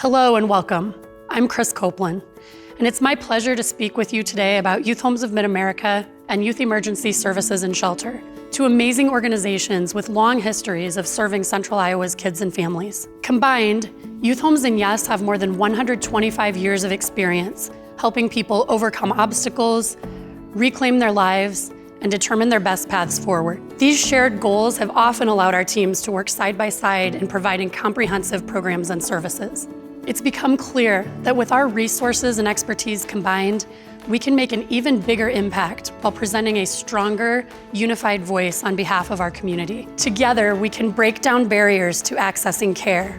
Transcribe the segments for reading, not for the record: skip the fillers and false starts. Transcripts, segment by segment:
Hello and welcome. I'm Chris Copeland, and it's my pleasure to speak with you today about Youth Homes of Mid-America and Youth Emergency Services and Shelter, two amazing organizations with long histories of serving Central Iowa's kids and families. Combined, Youth Homes and YES have more than 125 years of experience helping people overcome obstacles, reclaim their lives, and determine their best paths forward. These shared goals have often allowed our teams to work side by side in providing comprehensive programs and services. It's become clear that with our resources and expertise combined, we can make an even bigger impact while presenting a stronger, unified voice on behalf of our community. Together, we can break down barriers to accessing care.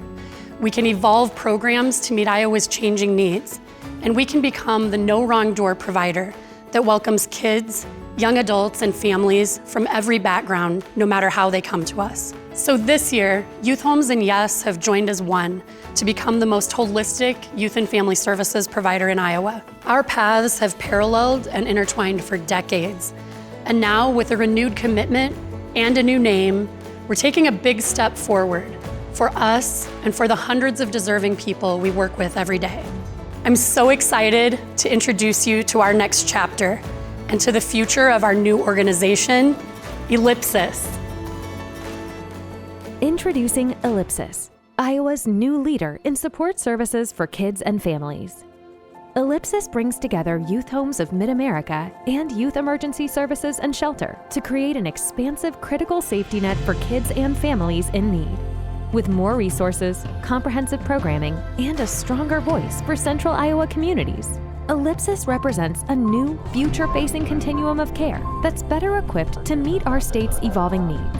We can evolve programs to meet Iowa's changing needs, and we can become the no wrong door provider that welcomes kids, young adults, and families from every background, no matter how they come to us. So this year, Youth Homes and YES have joined as one to become the most holistic youth and family services provider in Iowa. Our paths have paralleled and intertwined for decades. And now, with a renewed commitment and a new name, we're taking a big step forward for us and for the hundreds of deserving people we work with every day. I'm so excited to introduce you to our next chapter and to the future of our new organization, Ellipsis. Introducing Ellipsis, Iowa's new leader in support services for kids and families. Ellipsis brings together Youth Homes of Mid-America and Youth Emergency Services and Shelter to create an expansive critical safety net for kids and families in need. With more resources, comprehensive programming, and a stronger voice for Central Iowa communities, Ellipsis represents a new, future-facing continuum of care that's better equipped to meet our state's evolving needs.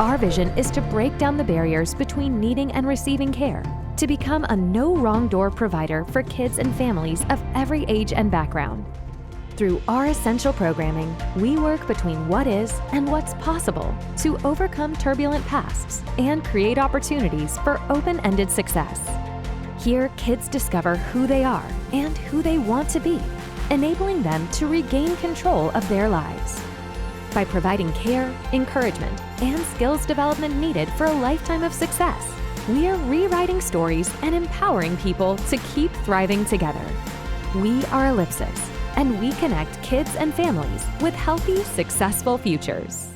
Our vision is to break down the barriers between needing and receiving care, to become a no wrong door provider for kids and families of every age and background. Through our essential programming, we work between what is and what's possible to overcome turbulent pasts and create opportunities for open-ended success. Here, kids discover who they are and who they want to be, enabling them to regain control of their lives. By providing care, encouragement, and skills development needed for a lifetime of success, we are rewriting stories and empowering people to keep thriving together. We are Ellipsis, and we connect kids and families with healthy, successful futures.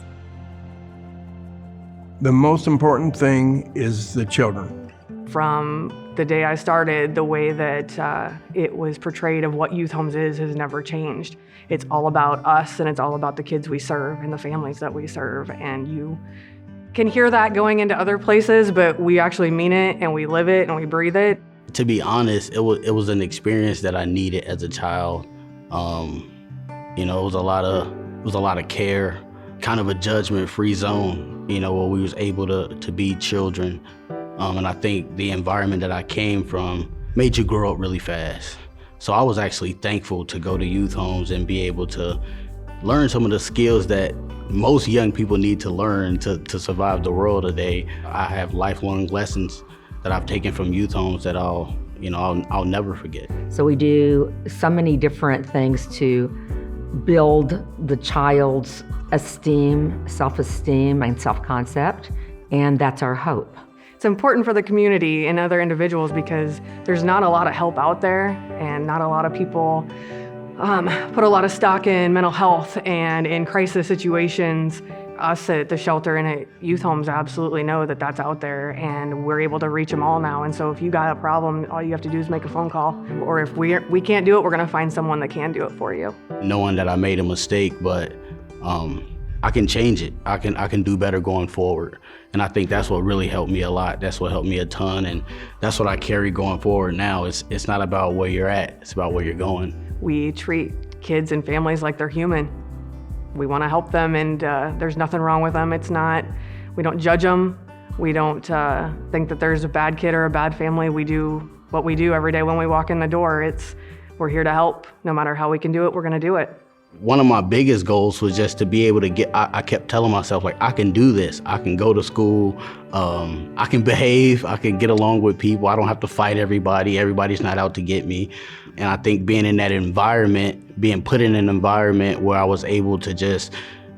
The most important thing is the children. From the day I started, the way that it was portrayed of what Youth Homes is has never changed. It's all about us, and it's all about the kids we serve and the families that we serve. And you can hear that going into other places, but we actually mean it, and we live it, and we breathe it. To be honest, it was an experience that I needed as a child. It was a lot of care, kind of a judgment-free zone, where we was able to be children. And I think the environment that I came from made you grow up really fast. So I was actually thankful to go to Youth Homes and be able to learn some of the skills that most young people need to learn to survive the world today. I have lifelong lessons that I've taken from Youth Homes that I'll never forget. So we do so many different things to build the child's esteem, self-esteem, and self-concept, and that's our hope. It's important for the community and other individuals because there's not a lot of help out there, and not a lot of people put a lot of stock in mental health and in crisis situations. Us at the shelter and at Youth Homes absolutely know that that's out there, and we're able to reach them all now. And so if you got a problem, all you have to do is make a phone call. Or if we can't do it, we're gonna find someone that can do it for you. Knowing that I made a mistake, but I can change it. I can do better going forward. And I think that's what really helped me a lot. That's what helped me a ton, and that's what I carry going forward now. It's not about where you're at, it's about where you're going. We treat kids and families like they're human. We want to help them, and there's nothing wrong with them. We don't judge them. We don't think that there's a bad kid or a bad family. We do what we do every day when we walk in the door. We're here to help. No matter how we can do it, we're gonna do it. One of my biggest goals was just to be able to I kept telling myself, I can do this. I can go to school, I can behave, I can get along with people. I don't have to fight everybody. Everybody's not out to get me. And I think being in that environment, being put in an environment where I was able to just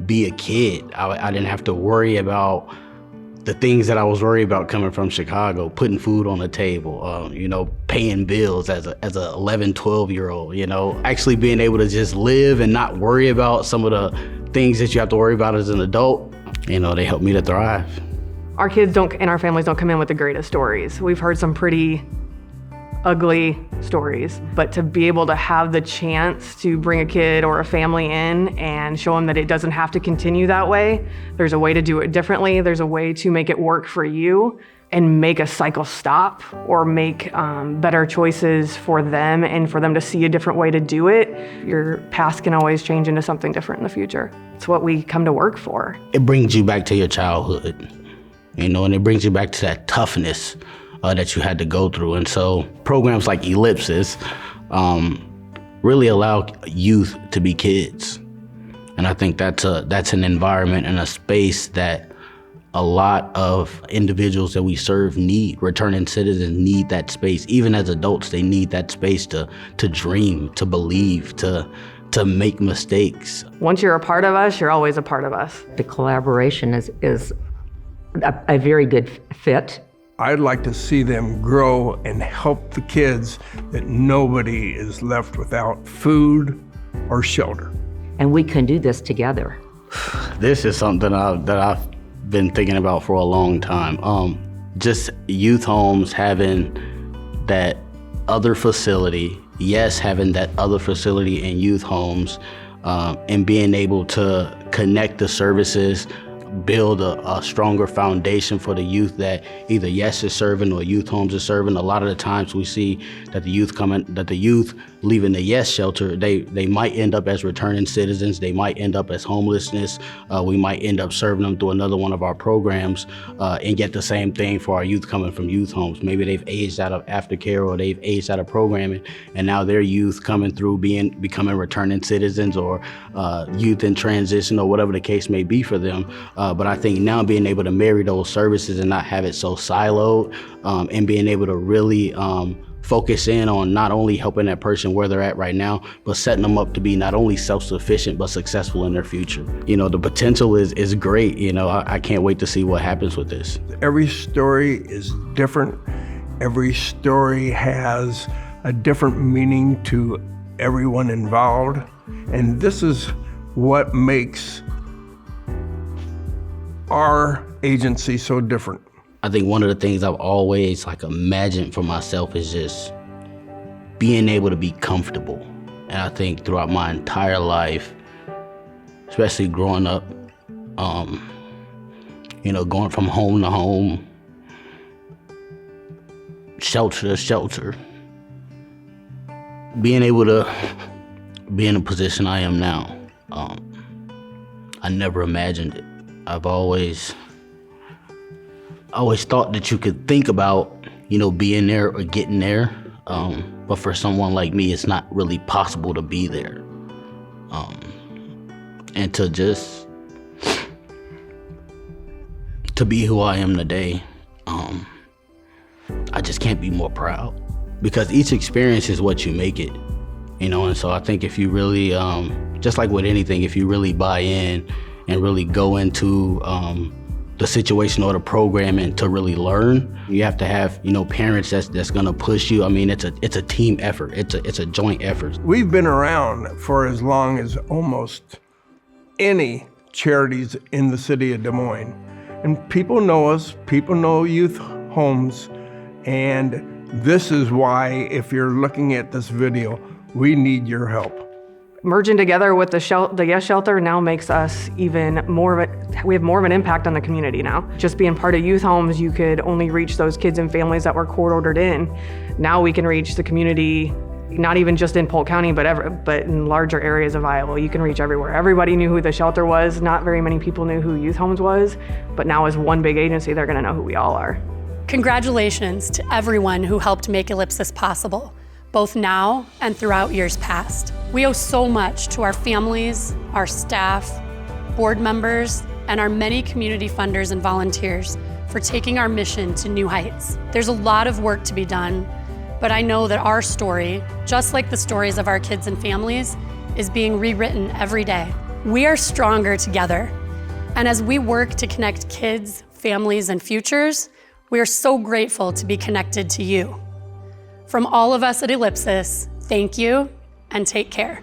be a kid, I didn't have to worry about the things that I was worried about coming from Chicago, putting food on the table, paying bills as a 11, 12-year-old, actually being able to just live and not worry about some of the things that you have to worry about as an adult, they helped me to thrive. Our kids and our families don't come in with the greatest stories. We've heard some pretty ugly stories, but to be able to have the chance to bring a kid or a family in and show them that it doesn't have to continue that way, there's a way to do it differently, there's a way to make it work for you and make a cycle stop or make better choices for them and for them to see a different way to do it, your past can always change into something different in the future. It's what we come to work for. It brings you back to your childhood, and it brings you back to that toughness that you had to go through. And so programs like Ellipsis really allow youth to be kids. And I think that's an environment and a space that a lot of individuals that we serve need. Returning citizens need that space. Even as adults, they need that space to dream, to believe, to make mistakes. Once you're a part of us, you're always a part of us. The collaboration is a very good fit. I'd like to see them grow and help the kids, that nobody is left without food or shelter. And we can do this together. This is something that I've been thinking about for a long time. Just youth homes having that other facility, having that other facility in youth homes, and being able to connect the services, build a stronger foundation for the youth that either is serving or youth homes is serving. A lot of the times we see that the youth leaving the shelter, they might end up as returning citizens, they might end up as homelessness, we might end up serving them through another one of our programs and get the same thing for our youth coming from youth homes. Maybe they've aged out of aftercare or they've aged out of programming, and now their youth coming through becoming returning citizens or youth in transition or whatever the case may be for them. But I think now being able to marry those services and not have it so siloed, and being able to really focus in on not only helping that person where they're at right now, but setting them up to be not only self-sufficient, but successful in their future. The potential is great. I can't wait to see what happens with this. Every story is different. Every story has a different meaning to everyone involved. And this is what makes our agency so different. I think one of the things I've always imagined for myself is just being able to be comfortable. And I think throughout my entire life, especially growing up, going from home to home, shelter to shelter, being able to be in a position I am now, I never imagined it. I've always thought that you could think about, being there or getting there. But for someone like me, it's not really possible to be there. And to be who I am today, I just can't be more proud, because each experience is what you make it, and so I think if you really, just like with anything, if you really buy in and really go into the situation or the program and to really learn, you have to have parents that's gonna push you. I mean, it's a team effort. It's a joint effort. We've been around for as long as almost any charities in the city of Des Moines, and people know us. People know youth homes, and this is why, if you're looking at this video, we need your help. Merging together with the Yes Shelter now makes us even more we have more of an impact on the community now. Just being part of youth homes, you could only reach those kids and families that were court-ordered in. Now we can reach the community, not even just in Polk County, but in larger areas of Iowa. You can reach everywhere. Everybody knew who the shelter was. Not very many people knew who youth homes was, but now as one big agency, they're gonna know who we all are. Congratulations to everyone who helped make Ellipsis possible, both now and throughout years past. We owe so much to our families, our staff, board members, and our many community funders and volunteers for taking our mission to new heights. There's a lot of work to be done, but I know that our story, just like the stories of our kids and families, is being rewritten every day. We are stronger together, and as we work to connect kids, families, and futures, we are so grateful to be connected to you. From all of us at Ellipsis, thank you and take care.